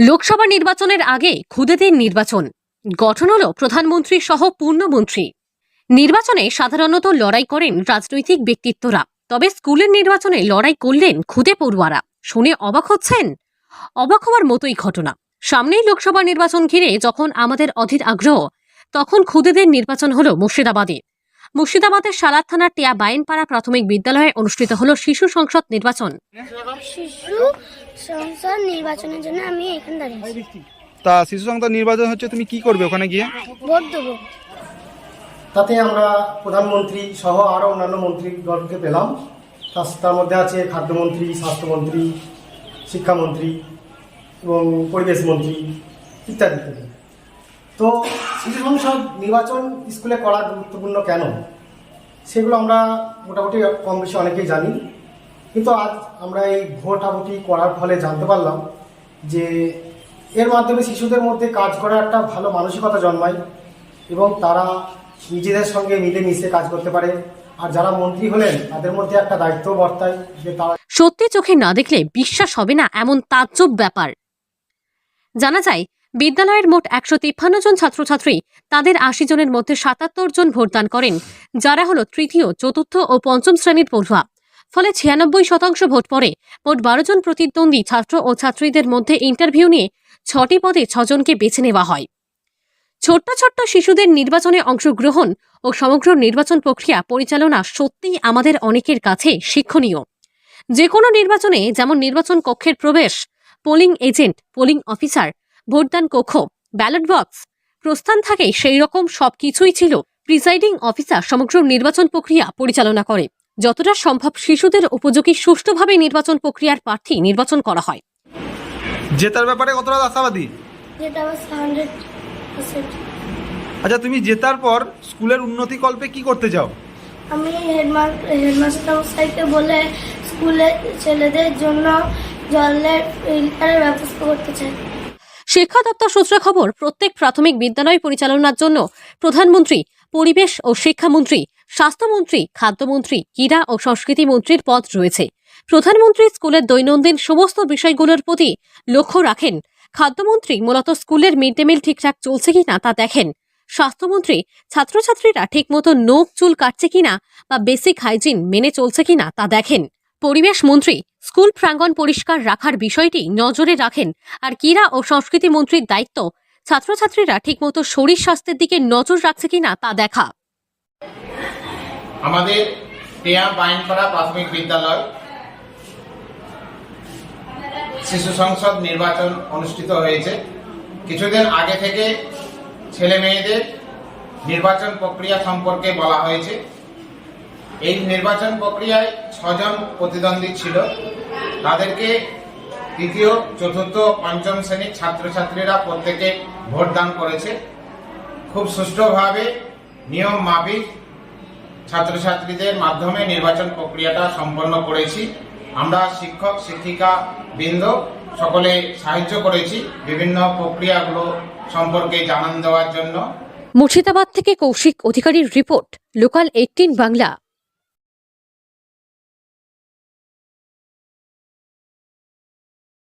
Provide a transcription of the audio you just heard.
লোকসভা নির্বাচনের আগে খুদেদের নির্বাচন গঠন হলো প্রধানমন্ত্রী সহ পূর্ণমন্ত্রী। নির্বাচনে সাধারণত লড়াই করেন রাজনৈতিক ব্যক্তিত্বরা, তবে স্কুলের নির্বাচনে লড়াই করলেন খুদে পড়ুয়ারা। শুনে অবাক হচ্ছেন? অবাক হওয়ার মতোই ঘটনা। সামনেই লোকসভা নির্বাচন ঘিরে যখন আমাদের অধীর আগ্রহ, তখন খুদেদের নির্বাচন হলো মুর্শিদাবাদে। মুর্শিদাবাদের সালাদ থানার টিয়া বাইনপাড়া প্রাথমিক বিদ্যালয়ে অনুষ্ঠিত হলো শিশু সংসদ নির্বাচন। শিশু সংসদ নির্বাচনের জন্য আমি এখানে দাঁড়িয়ে আছি। তা শিশু সংসদ নির্বাচন হচ্ছে, তুমি কি করবে ওখানে গিয়ে? ভোট দেবো। তাতে আমরা প্রধানমন্ত্রী সহ আরও অন্যান্য মন্ত্রীগণকে পেলাম। তার মধ্যে আছে খাদ্যমন্ত্রী, স্বাস্থ্যমন্ত্রী, শিক্ষামন্ত্রী এবং পরিবেশ মন্ত্রী ইত্যাদি ইত্যাদি। তো শিশু সংসদ নির্বাচন স্কুলে করা গুরুত্বপূর্ণ কেন, সেগুলো আমরা মোটামুটি কম বেশি অনেকেই জানি। কিন্তু আজ আমরা এই ভোটাভুটি করার ফলে জানতে পারলাম যে এর মাধ্যমে শিশুদের মধ্যে কাজ করার একটা ভালো মানসিকতা জন্মায় এবং তারা নিজেদের সঙ্গে মিলেমিশে কাজ করতে পারে। আর যারা মন্ত্রী হলেন তাদের মধ্যে একটা দায়িত্ব বর্তায় যে তারা সত্যি চোখে না দেখলে বিশ্বাস হবে না এমন তাজ্জব ব্যাপার। জানা যায়, বিদ্যালয়ের মোট 153 জন ছাত্রছাত্রী, তাদের 80 জনের মধ্যে 77 জন ভোটদান করেন, যারা হলো তৃতীয়, চতুর্থ ও পঞ্চম শ্রেণীর পড়ুয়া। ফলে 96% ভোট পড়ে। মোট 12 জন প্রতিদ্বন্দ্বী ছাত্র ও ছাত্রীদের মধ্যে ইন্টারভিউ নিয়ে 6টি পদে 6 জনকে বেছে নেওয়া হয়। ছোট্ট ছোট্ট শিশুদের নির্বাচনে অংশগ্রহণ ও সমগ্র নির্বাচন প্রক্রিয়া পরিচালনা সত্যিই আমাদের অনেকের কাছে শিক্ষণীয়। যে কোনো নির্বাচনে যেমন নির্বাচন কক্ষের প্রবেশ, পোলিং এজেন্ট, পোলিং অফিসার, ভোটদান কক্ষ, ব্যালট বক্স, প্রস্থান থাকে, সেই রকম সবকিছুই ছিল। প্রিসাইডিং অফিসার সমগ্র নির্বাচন প্রক্রিয়া পরিচালনা করে। যতটা সম্ভব শিশুদের উপযোগী সুষ্ঠুভাবে নির্বাচন প্রক্রিয়ার প্রার্থী নির্বাচন করা হয়। জেতার ব্যাপারে কতটা আশাবাদী? যেটা আমার 100%। আচ্ছা, তুমি জেতার পর স্কুলের উন্নতি কল্পে কি করতে চাও? আমি হেডমাস্টার মশাইকে বলে স্কুলে ছেলেদের জন্য জলের ফিল্টারের ব্যবস্থা করতে চাই। শিক্ষা দপ্তর সূত্রে খবর, প্রত্যেক প্রাথমিক বিদ্যালয় পরিচালনার জন্য প্রধানমন্ত্রী, পরিবেশ ও শিক্ষামন্ত্রী, স্বাস্থ্যমন্ত্রী, খাদ্যমন্ত্রী, ক্রীড়া ও সংস্কৃতি মন্ত্রীর পদ রয়েছে। প্রধানমন্ত্রী স্কুলের দৈনন্দিন সমস্ত বিষয়গুলোর প্রতি লক্ষ্য রাখেন। খাদ্যমন্ত্রী মূলত স্কুলের মিড ডে মিল ঠিকঠাক চলছে কিনা তা দেখেন। স্বাস্থ্যমন্ত্রী ছাত্রছাত্রীরা ঠিকমতো নখ চুল কাটছে কিনা বা বেসিক হাইজিন মেনে চলছে কিনা তা দেখেন। পরিবেশ মন্ত্রী স্কুল প্রাঙ্গণ পরিষ্কার রাখার বিষয়টি নজরে রাখেন। আর ক্রীড়া ও সংস্কৃতি মন্ত্রীর দায়িত্ব ছাত্রছাত্রীরা ঠিকমতো শরীর স্বাস্থ্যের দিকে নজর রাখছে কিনা তা দেখা। আমাদের টিয়া বাইনপাড়া প্রাথমিক বিদ্যালয় শিশু সংসদ নির্বাচন অনুষ্ঠিত হয়েছে। কিছুদিন আগে থেকে ছেলে মেয়েদের নির্বাচন প্রক্রিয়া সম্পর্কে বলা হয়েছে। এই নির্বাচন প্রক্রিয়ায় 6 জন প্রতিদ্বন্দ্বী ছিল। তাদেরকে তৃতীয়, চতুর্থ, পঞ্চম শ্রেণীর ছাত্রছাত্রীরা প্রত্যেকে ভোটদান করেছে। খুব সুষ্ঠুভাবে নিয়ম মাফিক ছাত্রছাত্রীদের মাধ্যমে নির্বাচন প্রক্রিয়াটা সম্পন্ন করেছি। আমরা শিক্ষক শিক্ষিকা বৃন্দ সকলে সাহায্য করেছি বিভিন্ন প্রক্রিয়াগুলো সম্পর্কে জানান দেওয়ার জন্য। মুর্শিদাবাদ থেকে কৌশিক অধিকারীর রিপোর্ট, লোকাল 18 বাংলা।